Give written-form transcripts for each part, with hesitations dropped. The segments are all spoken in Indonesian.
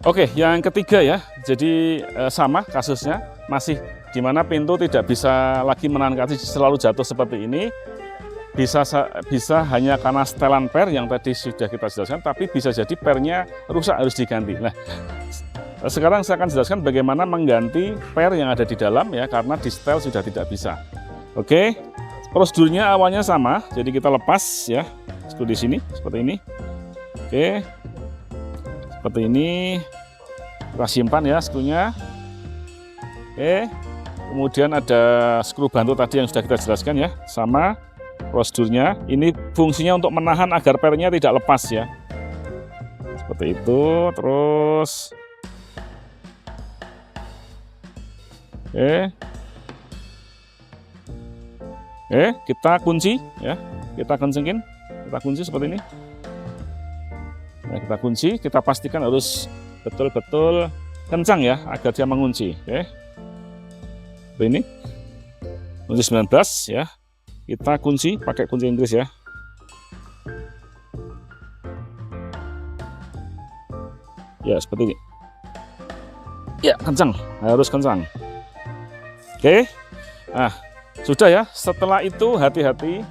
Oke, yang ketiga ya, jadi sama kasusnya, masih di mana pintu tidak bisa lagi menahan kaki selalu jatuh seperti ini. Bisa hanya karena setelan per yang tadi sudah kita jelaskan, tapi bisa jadi pernya rusak harus diganti. Nah, sekarang saya akan jelaskan bagaimana mengganti per yang ada di dalam ya, karena di setel sudah tidak bisa. Oke, prosedurnya awalnya sama, jadi kita lepas ya, skru di sini seperti ini. Oke, seperti ini. Kita simpan ya skrunya. Oke, kemudian ada skru bantu tadi yang sudah kita jelaskan ya, sama prosedurnya. Ini fungsinya untuk menahan agar pernya tidak lepas ya, seperti itu. Terus kita kunci ya, kita kencengin, kita kunci seperti ini. Nah, kita kunci, kita pastikan harus betul-betul kencang ya agar dia mengunci. Oke, ini kunci 19 ya, kita kunci pakai kunci Inggris ya. Ya seperti ini ya, kencang, harus kencang. Oke, nah sudah ya. Setelah itu hati-hati,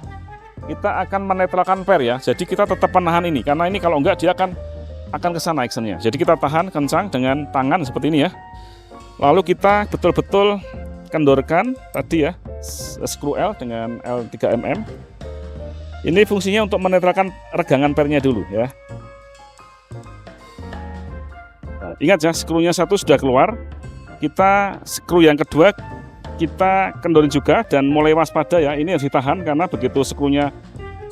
kita akan menetralkan per ya, jadi kita tetap menahan ini, karena ini kalau enggak dia akan ke sana actionnya. Jadi kita tahan kencang dengan tangan seperti ini ya. Lalu kita betul-betul kendorkan tadi ya, skru L dengan L3mm. Ini fungsinya untuk menetralkan regangan pernya dulu ya. Nah, ingat ya, skrunya satu sudah keluar. Kita skru yang kedua kita kendorin juga dan mulai waspada ya. Ini harus ditahan karena begitu skrunya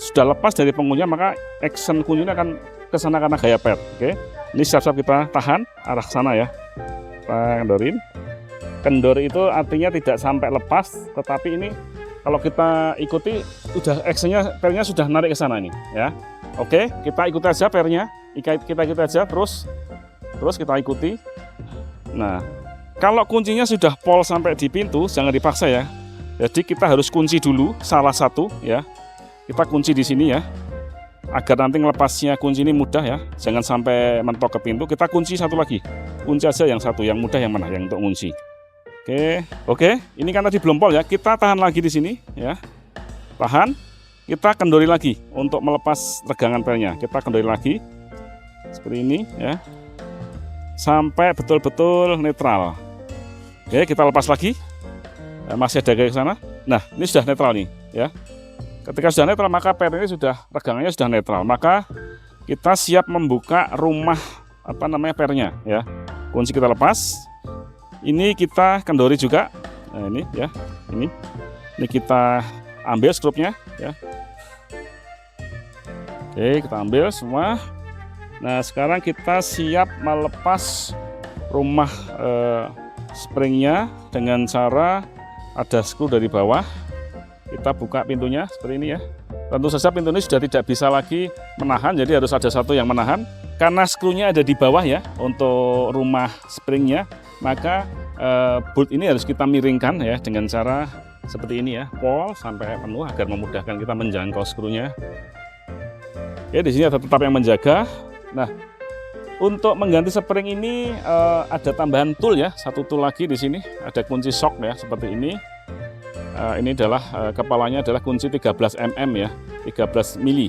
sudah lepas dari pengunci maka action kunci akan ke sana karena gaya per. Oke, ini siap-siap kita tahan arah sana ya. Kita kendorin. Kendor itu artinya tidak sampai lepas, tetapi ini kalau kita ikuti udah actionnya, pernya sudah narik ke sana ini ya. Oke, kita ikuti aja pernya, kita ikuti aja terus kita ikuti. Nah, kalau kuncinya sudah pol sampai di pintu jangan dipaksa ya. Jadi kita harus kunci dulu salah satu ya. Kita kunci di sini ya, agar nanti ngelepasnya kunci ini mudah ya, jangan sampai mentok ke pintu. Kita kunci satu lagi, kunci aja yang satu, yang mudah yang mana, yang untuk kunci. Oke, ini kan tadi belum pol ya, kita tahan lagi di sini ya, tahan, kita kendori lagi untuk melepas regangan pernya. Kita kendori lagi seperti ini ya, sampai betul-betul netral. Oke, kita lepas lagi, masih ada gaya ke sana. Nah, ini sudah netral nih ya. Ketika sudah netral maka per ini sudah, regangannya sudah netral, maka kita siap membuka rumah pernya ya. Kunci kita lepas, ini kita kendori juga. Nah, ini ya, ini kita ambil skrupnya ya. Oke, kita ambil semua. Nah, sekarang kita siap melepas rumah springnya dengan cara ada skru dari bawah. Kita buka pintunya seperti ini ya. Tentu saja pintu ini sudah tidak bisa lagi menahan, jadi harus ada satu yang menahan. Karena skrunya ada di bawah ya untuk rumah springnya, maka bolt ini harus kita miringkan ya dengan cara seperti ini ya, pol sampai penuh agar memudahkan kita menjangkau skrunya. Oke, di sini ada tetap yang menjaga. Nah, untuk mengganti spring ini ada tambahan tool ya, satu tool lagi di sini, ada kunci shock ya seperti ini. Ini adalah kepalanya adalah kunci 13 mm ya, 13 mili.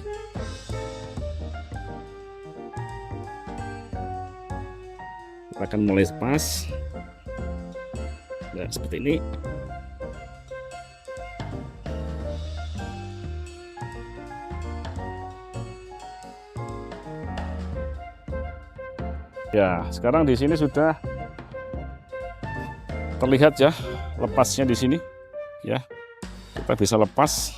Kita akan mulai lepas. Nah, seperti ini. Ya, sekarang di sini sudah terlihat ya lepasnya di sini. Ya, kita bisa lepas.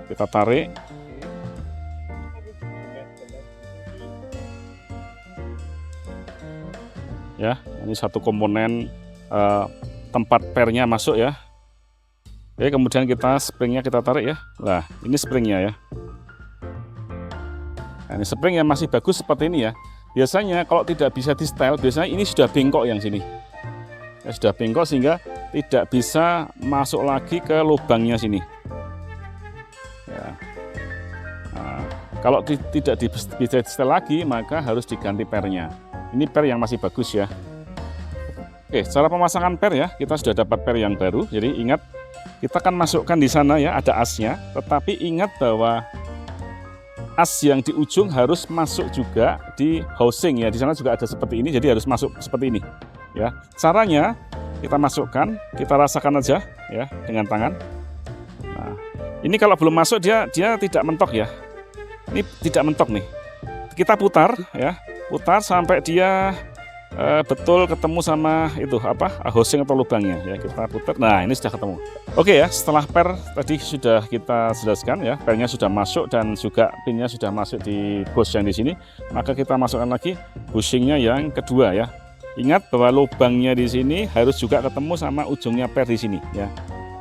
Kita tarik. Ya, ini satu komponen tempat pernya masuk ya. Oke, kemudian kita springnya kita tarik ya. Nah, ini springnya ya. Nah, ini spring yang masih bagus seperti ini ya. Biasanya kalau tidak bisa di setel, biasanya ini sudah bengkok yang sini. Ya, sudah bengkok sehingga tidak bisa masuk lagi ke lubangnya sini. Kalau tidak bisa setel lagi, maka harus diganti pernya. Ini per yang masih bagus ya. Oke, cara pemasangan per ya, kita sudah dapat per yang baru. Jadi ingat, kita akan masukkan di sana ya, ada asnya. Tetapi ingat bahwa as yang di ujung harus masuk juga di housing ya. Di sana juga ada seperti ini, jadi harus masuk seperti ini. Ya, caranya kita masukkan, kita rasakan aja ya dengan tangan. Nah, ini kalau belum masuk dia tidak mentok ya. Ini tidak mentok nih. Kita putar ya, putar sampai dia betul ketemu sama itu housing atau lubangnya ya, kita putar. Nah, ini sudah ketemu. Oke ya, setelah per tadi sudah kita jelaskan ya, pernya sudah masuk dan juga pinnya sudah masuk di bush yang di sini, maka kita masukkan lagi bushingnya yang kedua ya. Ingat bahwa lubangnya di sini harus juga ketemu sama ujungnya per di sini ya.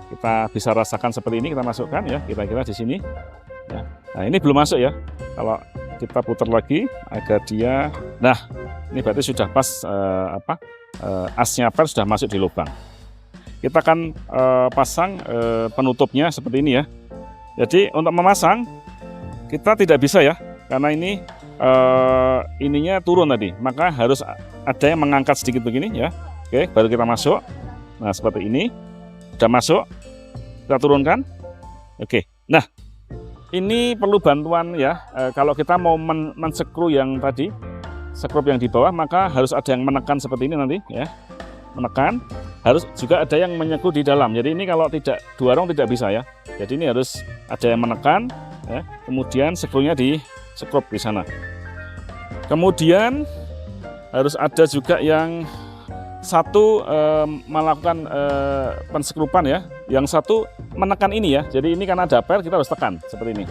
Kita bisa rasakan seperti ini, kita masukkan ya, kira-kira di sini ya. Nah, ini belum masuk ya. Kalau kita putar lagi agar dia, nah ini berarti sudah pas asnya per sudah masuk di lubang. Kita akan pasang penutupnya seperti ini ya. Jadi untuk memasang kita tidak bisa ya, karena ini ininya turun tadi, maka harus ada yang mengangkat sedikit begini ya. Oke, baru kita masuk. Nah, seperti ini sudah masuk, kita turunkan. Oke, nah ini perlu bantuan ya. Kalau kita mau men-screw yang tadi, skrup yang di bawah, maka harus ada yang menekan seperti ini nanti ya, menekan. Harus juga ada yang menyekru di dalam. Jadi ini kalau tidak dorong tidak bisa ya. Jadi ini harus ada yang menekan ya. Kemudian skrunya di skrup di sana. Kemudian harus ada juga yang satu melakukan penskrupan ya, yang satu menekan ini ya. Jadi ini karena ada per, kita harus tekan seperti ini.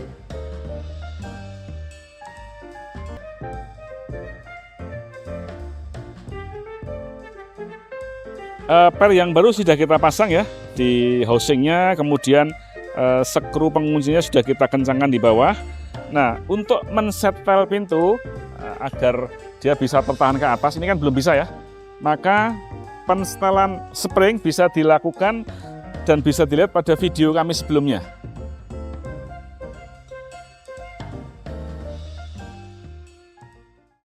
Per yang baru sudah kita pasang ya di housingnya, kemudian skru penguncinya sudah kita kencangkan di bawah. Nah, untuk mensetel pintu agar dia bisa tertahan ke atas, ini kan belum bisa ya, maka pensetelan spring bisa dilakukan dan bisa dilihat pada video kami sebelumnya.